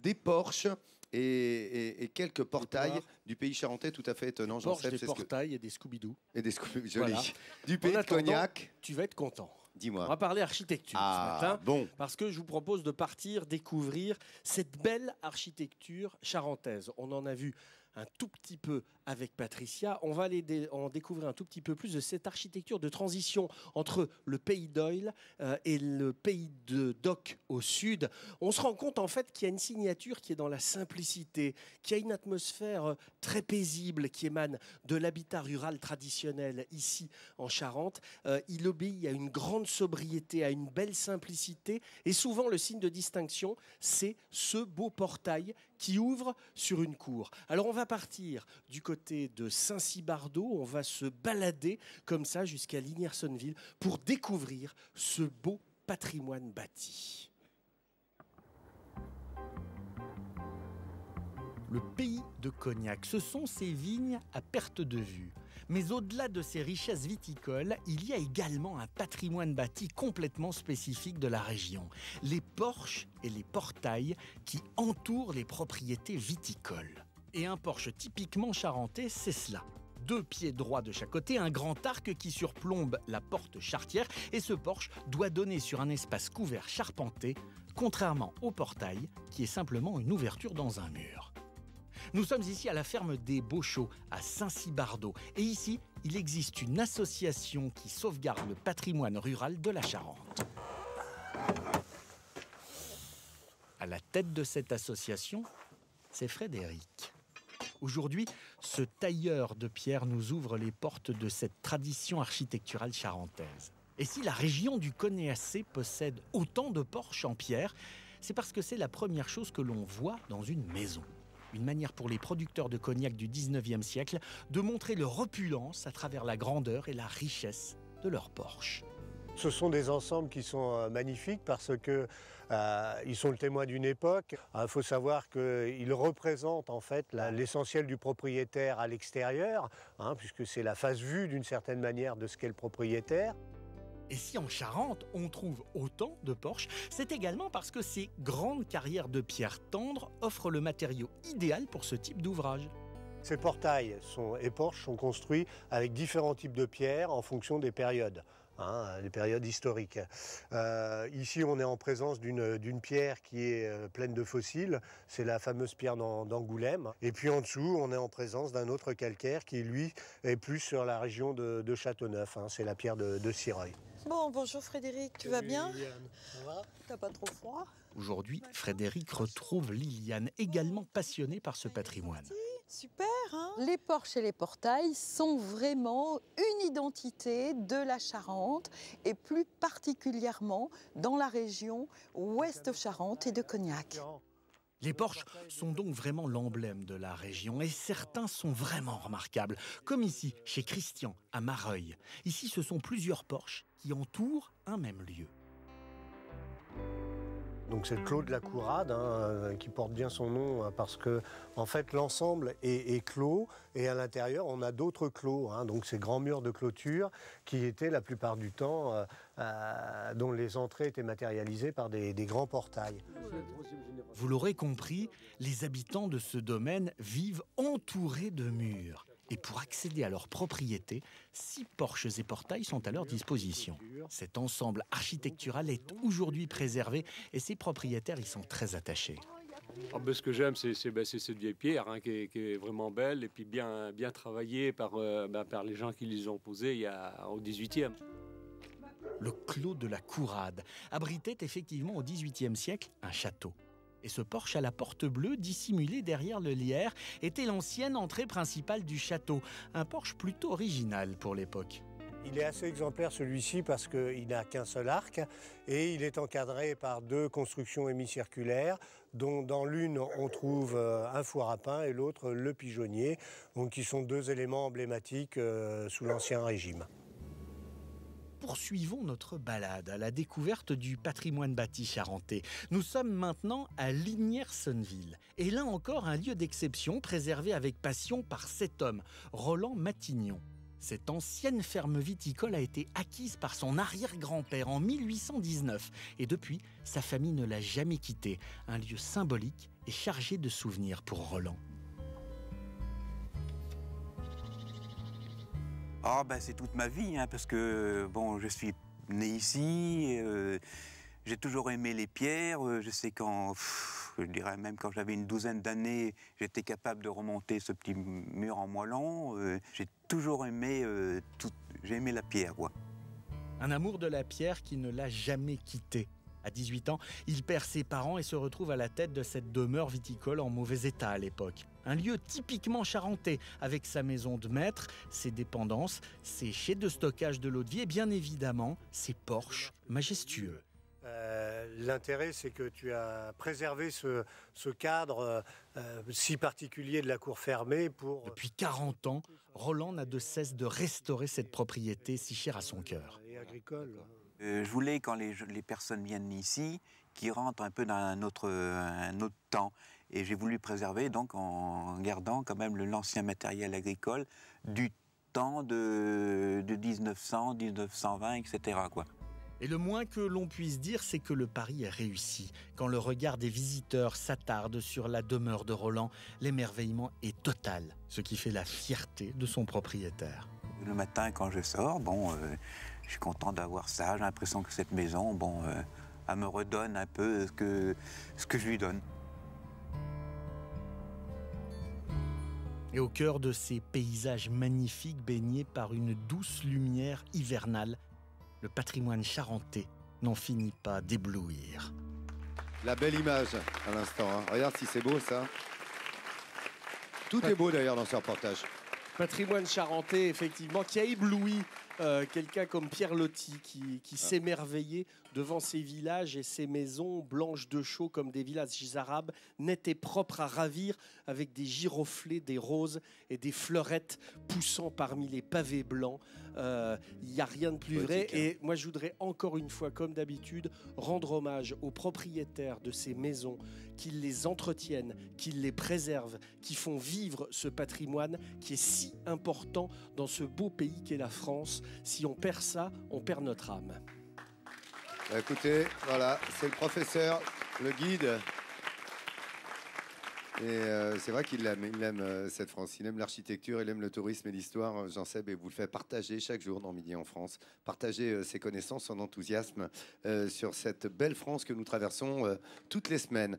des porches et quelques portails du pays charentais, tout à fait étonnant. Porches, des portails et des Scooby-Doo. Et des Scooby, joli. Voilà. Du pays de Cognac. Tu vas être content. Dis-moi. On va parler architecture ce matin, parce que je vous propose de partir découvrir cette belle architecture charentaise. On en a vu un tout petit peu avec Patricia. On va aller en découvrir un tout petit peu plus de cette architecture de transition entre le pays d'Oyle et le pays de Doc au sud. On se rend compte en fait qu'il y a une signature qui est dans la simplicité, qu'il y a une atmosphère très paisible qui émane de l'habitat rural traditionnel ici en Charente. Il obéit à une grande sobriété, à une belle simplicité, et souvent le signe de distinction, c'est ce beau portail qui ouvre sur une cour. Alors on va partir du côté de Saint-Cybardeau, on va se balader comme ça jusqu'à Ligniersonville pour découvrir ce beau patrimoine bâti. Le pays de Cognac, ce sont ces vignes à perte de vue. Mais au-delà de ces richesses viticoles, il y a également un patrimoine bâti complètement spécifique de la région. Les porches et les portails qui entourent les propriétés viticoles. Et un porche typiquement charentais, c'est cela. 2 pieds droits de chaque côté, un grand arc qui surplombe la porte charretière, et ce porche doit donner sur un espace couvert charpenté, contrairement au portail qui est simplement une ouverture dans un mur. Nous sommes ici à la ferme des Beauchaux, à Saint-Cybardeau. Et ici, il existe une association qui sauvegarde le patrimoine rural de la Charente. À la tête de cette association, c'est Frédéric. Aujourd'hui, ce tailleur de pierre nous ouvre les portes de cette tradition architecturale charentaise. Et si la région du Conéacé possède autant de porches en pierre, c'est parce que c'est la première chose que l'on voit dans une maison. Une manière pour les producteurs de cognac du 19e siècle de montrer leur opulence à travers la grandeur et la richesse de leurs porches. Ce sont des ensembles qui sont magnifiques parce qu'ils sont le témoin d'une époque. Il faut savoir qu'ils représentent en fait l'essentiel du propriétaire à l'extérieur, puisque c'est la face vue d'une certaine manière de ce qu'est le propriétaire. Et si en Charente, on trouve autant de porches, c'est également parce que ces grandes carrières de pierre tendre offrent le matériau idéal pour ce type d'ouvrage. Ces portails et porches sont construits avec différents types de pierres en fonction des périodes. Les périodes historiques. Ici, on est en présence d'une pierre qui est pleine de fossiles. C'est la fameuse pierre d'Angoulême. Et puis en dessous, on est en présence d'un autre calcaire qui, lui, est plus sur la région de Châteauneuf. C'est la pierre de Sireuil. Bon, bonjour Frédéric, tu vas bien? Liliane, ça va? T'as pas trop froid? Aujourd'hui, Frédéric retrouve Liliane, également passionnée par ce patrimoine. Super, hein? Les porches et les portails sont vraiment une identité de la Charente et plus particulièrement dans la région Ouest-Charente et de Cognac. Les porches sont donc vraiment l'emblème de la région et certains sont vraiment remarquables, comme ici, chez Christian, à Mareuil. Ici, ce sont plusieurs porches qui entourent un même lieu. Donc c'est le clos de la Courade qui porte bien son nom parce que en fait l'ensemble est clos et à l'intérieur on a d'autres clos, donc ces grands murs de clôture qui étaient la plupart du temps dont les entrées étaient matérialisées par des grands portails. Vous l'aurez compris, les habitants de ce domaine vivent entourés de murs. Et pour accéder à leur propriété, 6 porches et portails sont à leur disposition. Cet ensemble architectural est aujourd'hui préservé et ses propriétaires y sont très attachés. Ce que j'aime, c'est cette vieille pierre qui est vraiment belle et puis bien travaillée par les gens qui les ont posées au 18e. Le clos de la Courade abritait effectivement au XVIIIe siècle un château. Et ce porche à la porte bleue, dissimulé derrière le lierre, était l'ancienne entrée principale du château. Un porche plutôt original pour l'époque. Il est assez exemplaire celui-ci parce qu'il n'a qu'un seul arc et il est encadré par 2 constructions hémicirculaires dont dans l'une on trouve un four à pain et l'autre le pigeonnier, donc qui sont 2 éléments emblématiques sous l'Ancien Régime. Poursuivons notre balade à la découverte du patrimoine bâti charentais. Nous sommes maintenant à Ligniersonville. Et là encore, un lieu d'exception préservé avec passion par cet homme, Roland Matignon. Cette ancienne ferme viticole a été acquise par son arrière-grand-père en 1819 et depuis, sa famille ne l'a jamais quitté. Un lieu symbolique et chargé de souvenirs pour Roland. Ah ben c'est toute ma vie, hein, parce que bon, je suis né ici, j'ai toujours aimé les pierres. Je sais je dirais même quand j'avais une douzaine d'années, j'étais capable de remonter ce petit mur en moellon. J'ai toujours aimé, j'ai aimé la pierre, quoi. Un amour de la pierre qui ne l'a jamais quitté. À 18 ans, il perd ses parents et se retrouve à la tête de cette demeure viticole en mauvais état à l'époque. Un lieu typiquement charentais, avec sa maison de maître, ses dépendances, ses chais de stockage de l'eau de vie et bien évidemment ses porches majestueux. L'intérêt, c'est que tu as préservé ce cadre si particulier de la cour fermée pour... Depuis 40 ans, Roland n'a de cesse de restaurer cette propriété si chère à son cœur. Et agricole. Je voulais, quand les personnes viennent ici, qu'ils rentrent un peu dans un autre temps. Et j'ai voulu préserver, donc, en gardant quand même l'ancien matériel agricole du temps de 1900, 1920, etc., quoi. Et le moins que l'on puisse dire, c'est que le pari est réussi. Quand le regard des visiteurs s'attarde sur la demeure de Roland, l'émerveillement est total, ce qui fait la fierté de son propriétaire. Le matin, quand je sors, bon, je suis content d'avoir ça. J'ai l'impression que cette maison, bon, elle me redonne un peu ce que je lui donne. Et au cœur de ces paysages magnifiques baignés par une douce lumière hivernale, le patrimoine charentais n'en finit pas d'éblouir. La belle image à l'instant. Hein. Regarde si c'est beau ça. Tout est beau d'ailleurs dans ce reportage. Patrimoine charentais, effectivement, qui a ébloui quelqu'un comme Pierre Loti, qui s'émerveillait devant ces villages et ces maisons blanches de chaux comme des villages arabes, nettes et propres à ravir, avec des giroflées, des roses et des fleurettes poussant parmi les pavés blancs. Il n'y a rien de plus vrai. Et moi, je voudrais encore une fois, comme d'habitude, rendre hommage aux propriétaires de ces maisons, qu'ils les entretiennent, qu'ils les préservent, qui font vivre ce patrimoine qui est si important dans ce beau pays qu'est la France. Si on perd ça, on perd notre âme. Écoutez, voilà, c'est le professeur, le guide. Et c'est vrai qu'il aime cette France, il aime l'architecture, il aime le tourisme et l'histoire, Jean-Seb, et vous le faites partager chaque jour dans Midi en France, partager ses connaissances, son enthousiasme sur cette belle France que nous traversons toutes les semaines.